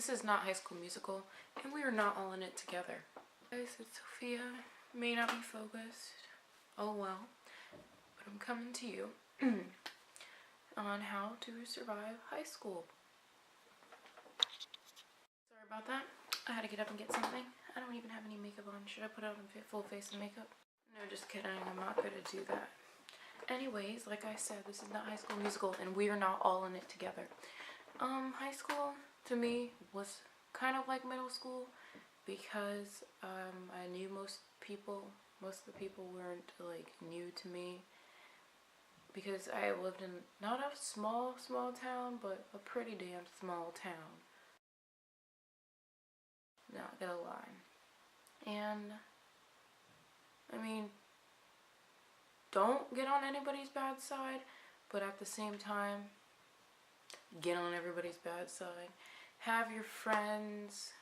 This is not High School Musical, and we are not all in it together. Guys, it's Sophia. May not be focused. Oh well. But I'm coming to you on how to survive high school. Sorry about that. I had to get up and get something. I don't even have any makeup on. Should I put on a full face of makeup? No, just kidding. I'm not gonna do that. Anyways, like I said, this is not High School Musical, and we are not all in it together. High school to me was kind of like middle school because I knew most of the people weren't like new to me because I lived in not a small town, but a pretty damn small town. Not gonna lie. And I mean, don't get on anybody's bad side, but at the same time, get on everybody's bad side. Have your friends.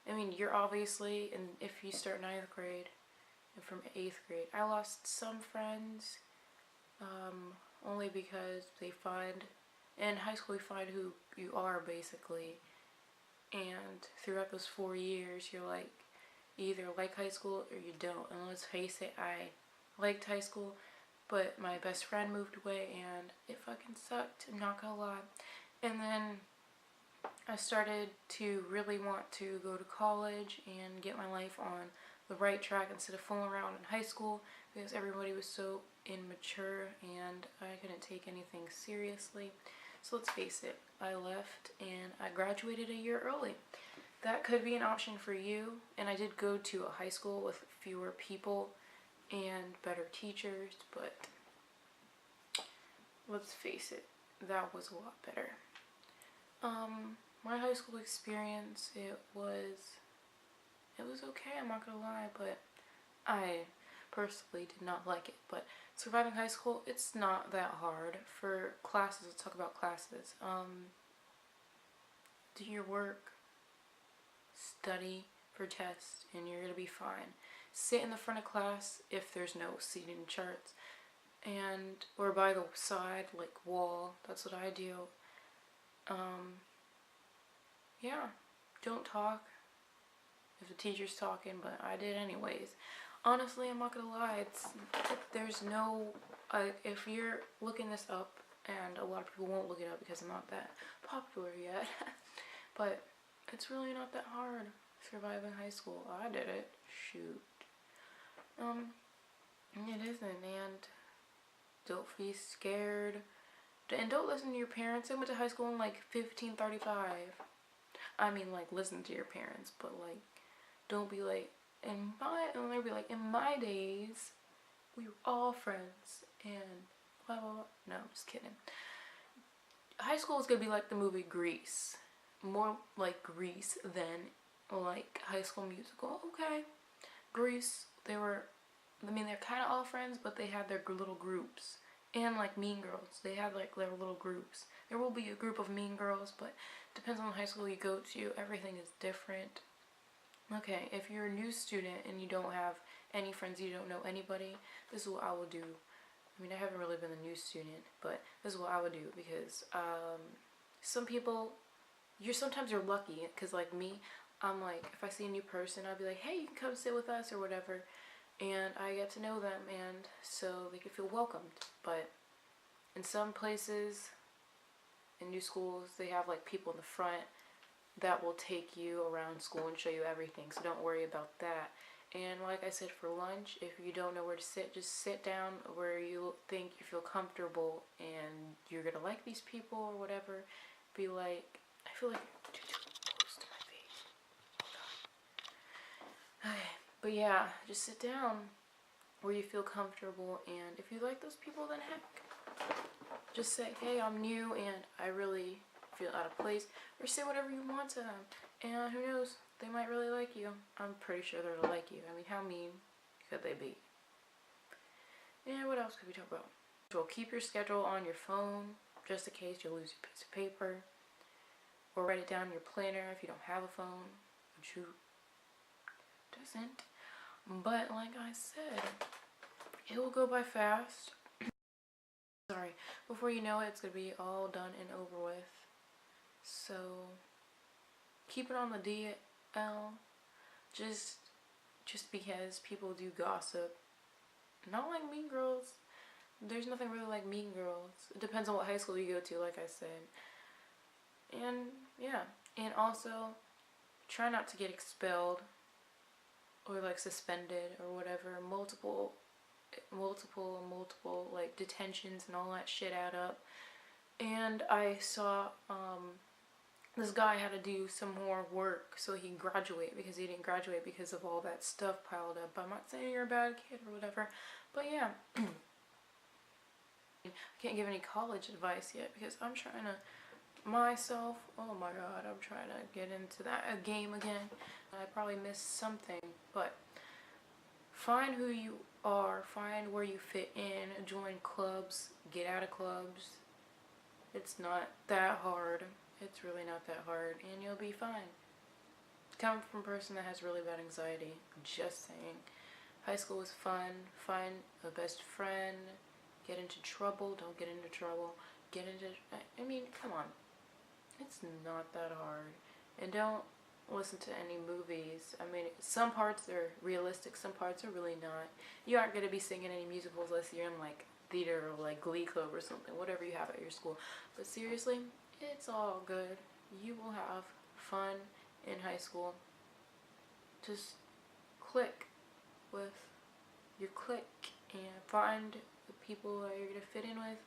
I mean, you're obviously, and if you start 9th grade and from 8th grade, I lost some friends only because they find, in high school you find who you are basically, and throughout those 4 years you're like, you either like high school or you don't. And let's face it, I liked high school, but my best friend moved away and it fucking sucked, I'm not gonna lie. And then I started to really want to go to college and get my life on the right track instead of fooling around in high school because everybody was so immature and I couldn't take anything seriously. So let's face it, I left and I graduated a year early. That could be an option for you, and I did go to a high school with fewer people and better teachers, but let's face it, that was a lot better. My high school experience, it was okay, I'm not gonna lie, but I personally did not like it. But surviving high school, it's not that hard. For classes, let's talk about classes. Do your work, study for tests, and you're gonna be fine. Sit in the front of class if there's no seating charts, and or by the side, like wall. That's what I do. Yeah, don't talk if the teacher's talking, but I did anyways. Honestly, I'm not gonna lie, there's no, if you're looking this up, and a lot of people won't look it up because I'm not that popular yet, but it's really not that hard surviving high school. I did it, shoot. It isn't, and don't be scared, and don't listen to your parents. I went to high school in like 1535. I mean, like, listen to your parents, but like, don't be like, in my days, we were all friends, and blah, blah, blah. No, I'm just kidding. High school is gonna be like the movie Grease. More like Grease than like High School Musical. Okay. Grease, they're kind of all friends, but they had their little groups. And like Mean Girls, they had like their little groups. There will be a group of Mean Girls, but depends on the high school you go to. Everything is different. Okay, if you're a new student and you don't have any friends, you don't know anybody, this is what I will do. I mean, I haven't really been a new student, but this is what I would do because some people, sometimes you're lucky because like me, I'm like, if I see a new person, I'll be like, hey, you can come sit with us or whatever, and I get to know them, and so they can feel welcomed. But in some places, in new schools, they have like people in the front that will take you around school and show you everything, so don't worry about that. And like I said, for lunch, if you don't know where to sit, just sit down where you think you feel comfortable and you're gonna like these people or whatever. Be like, I feel like you're too close to my face. Okay, but yeah, just sit down where you feel comfortable, and if you like those people, then heck, just say, hey, I'm new and I really feel out of place, or say whatever you want to them, and who knows, they might really like you. I'm pretty sure they're gonna like you. I mean, how mean could they be? And what else could we talk about? Well, keep your schedule on your phone just in case you lose your piece of paper, or write it down in your planner if you don't have a phone, which you doesn't. But like I said, it will go by fast. Sorry, before you know it, it's gonna be all done and over with. So keep it on the DL, just because people do gossip. Not like Mean Girls. There's nothing really like Mean Girls. It depends on what high school you go to, like I said. And yeah, and also try not to get expelled or like suspended or whatever. Multiple like detentions and all that shit add up. And I saw this guy had to do some more work so he can graduate, because he didn't graduate because of all that stuff piled up. I'm not saying you're a bad kid or whatever, but yeah. I can't give any college advice yet because I'm trying to myself, oh my god, I'm trying to get into that game again. I probably missed something, but find who you are, find where you fit in, join clubs, get out of clubs. It's not that hard. It's really not that hard, and you'll be fine. Come from a person that has really bad anxiety. Just saying. High school was fun. Find a best friend. Get into trouble. Don't get into trouble. I mean, come on. It's not that hard. And don't listen to any movies. I mean, some parts are realistic, some parts are really not. You aren't going to be singing any musicals unless you're in like theater or like Glee Club or something, whatever you have at your school. But seriously, it's all good. You will have fun in high school. Just click with your clique and find the people that you're going to fit in with.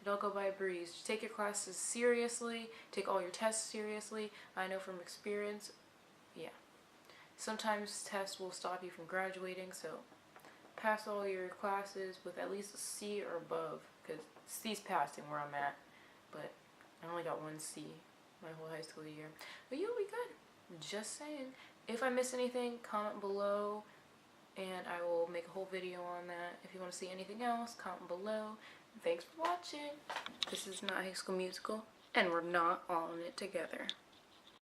It'll go by a breeze. Just take your classes seriously. Take all your tests seriously. I know from experience, yeah. Sometimes tests will stop you from graduating, so pass all your classes with at least a C or above, because C's passing where I'm at, but I only got one C my whole high school year. But you'll be good. Just saying. If I miss anything, comment below, and I will make a whole video on that. If you want to see anything else, comment below. Thanks for watching. This is not High School Musical, and we're not all in it together.